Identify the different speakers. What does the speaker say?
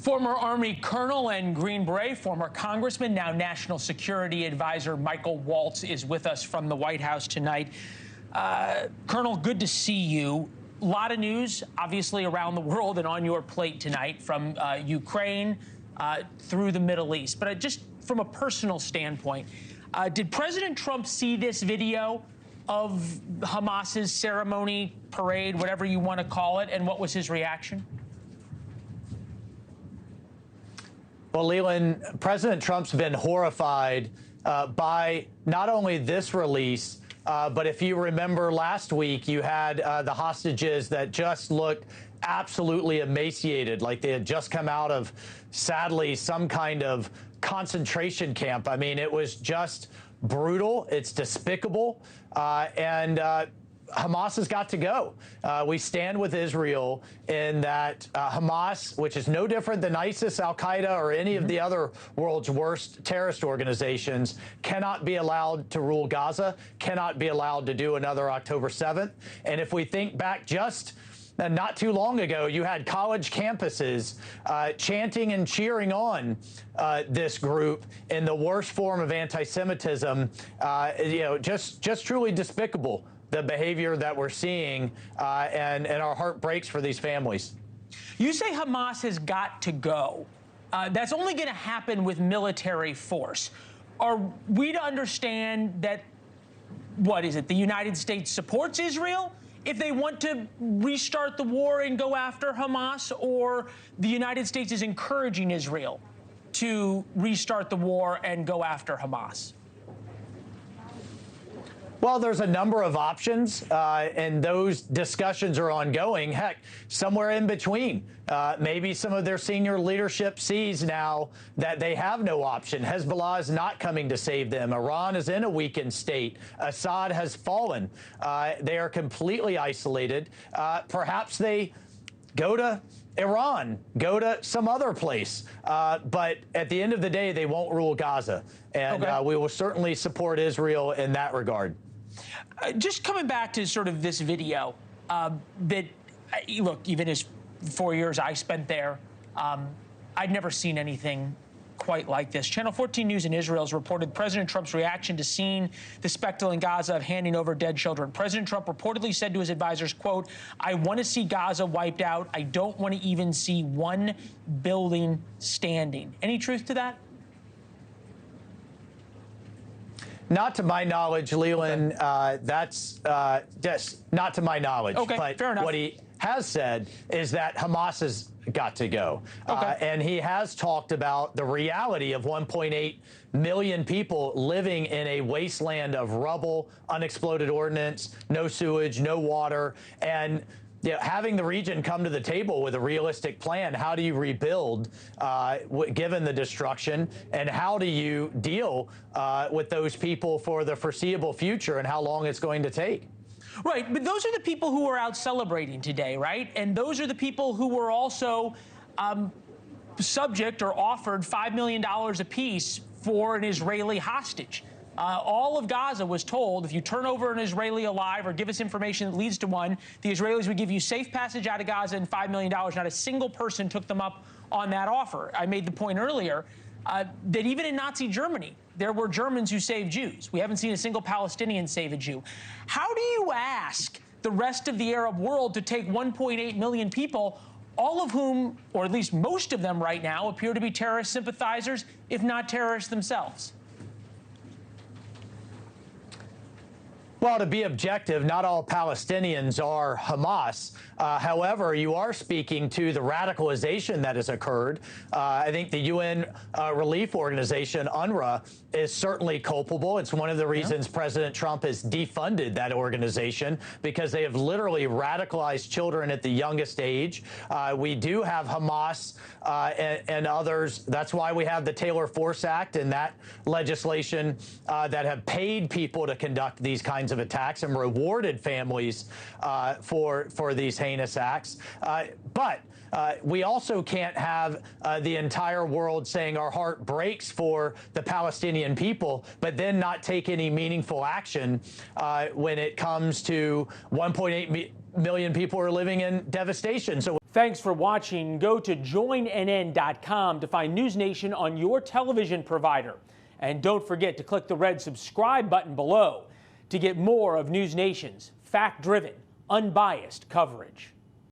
Speaker 1: Former Army Colonel and Green Beret, former Congressman, now National Security Advisor Michael Waltz is with us from the White House tonight. Colonel, good to see you. A lot of news, obviously, around the world and on your plate tonight, from Ukraine through the Middle East. But just from a personal standpoint, did President Trump see this video of Hamas's ceremony, parade, whatever you want to call it, and what was his reaction?
Speaker 2: Well, Leland, President Trump's been horrified by not only this release, but if you remember last week, you had the hostages that just looked absolutely emaciated, like they had just come out of, sadly, some kind of concentration camp. I mean, it was just brutal. It's despicable. And Hamas has got to go. We stand with Israel in that Hamas, which is no different than ISIS, Al-Qaeda, or any of the other world's worst terrorist organizations, cannot be allowed to rule Gaza, cannot be allowed to do another October 7th. And if we think back just not too long ago, you had college campuses chanting and cheering on this group in the worst form of anti-Semitism, just truly despicable, the behavior that we're seeing, and our heart breaks for these families.
Speaker 1: You say Hamas has got to go. That's only going to happen with military force. Are we to understand that, what is it, the United States supports Israel if they want to restart the war and go after Hamas, or the United States is encouraging Israel to restart the war and go after Hamas?
Speaker 2: Well, there's a number of options, and those discussions are ongoing. Heck, somewhere in between. Maybe some of their senior leadership sees now that they have no option. Hezbollah is not coming to save them. Iran is in a weakened state. Assad has fallen. They are completely isolated. Perhaps they go to Iran, go to some other place. But at the end of the day, they won't rule Gaza. And we will certainly support Israel in that regard.
Speaker 1: Just coming back to sort of this video, look, even as 4 years I spent there, I'd never seen anything quite like this. Channel 14 News in Israel has reported President Trump's reaction to seeing the spectacle in Gaza of handing over dead children. President Trump reportedly said to his advisors, quote, "I want to see Gaza wiped out. I don't want to even see one building standing." Any truth to that?
Speaker 2: Not to my knowledge, Leland. That's just not to my knowledge.
Speaker 1: Okay,
Speaker 2: but
Speaker 1: fair enough.
Speaker 2: What he has said is that Hamas has got to go. And he has talked about the reality of 1.8 million people living in a wasteland of rubble, unexploded ordnance, no sewage, no water, and having the region come to the table with a realistic plan. How do you rebuild given the destruction, and how do you deal with those people for the foreseeable future and how long it's going to take?
Speaker 1: Right, but those are the people who are out celebrating today, right? And those are the people who were also subject or offered $5 million apiece for an Israeli hostage. All of Gaza was told, if you turn over an Israeli alive or give us information that leads to one, the Israelis would give you safe passage out of Gaza and $5 million. Not a single person took them up on that offer. I made the point earlier that even in Nazi Germany, there were Germans who saved Jews. We haven't seen a single Palestinian save a Jew. How do you ask the rest of the Arab world to take 1.8 million people, all of whom, or at least most of them right now, appear to be terrorist sympathizers, if not terrorists themselves?
Speaker 2: Well, to be objective, not all Palestinians are Hamas. However, you are speaking to the radicalization that has occurred. I think the UN relief organization, UNRWA, is certainly culpable. It's one of the reasons President Trump has defunded that organization, because they have literally radicalized children at the youngest age. We do have Hamas and others. That's why we have the Taylor Force Act and that legislation that have paid people to conduct these kinds of attacks and rewarded families for these heinous acts. But we also can't have the entire world saying our heart breaks for the Palestinian people, but then not take any meaningful action when it comes to 1.8 million people who are living in devastation. So
Speaker 1: Thanks for watching. Go to joinnn.com to find NewsNation on your television provider. And don't forget to click the red subscribe button below to get more of NewsNation's fact-driven, unbiased coverage.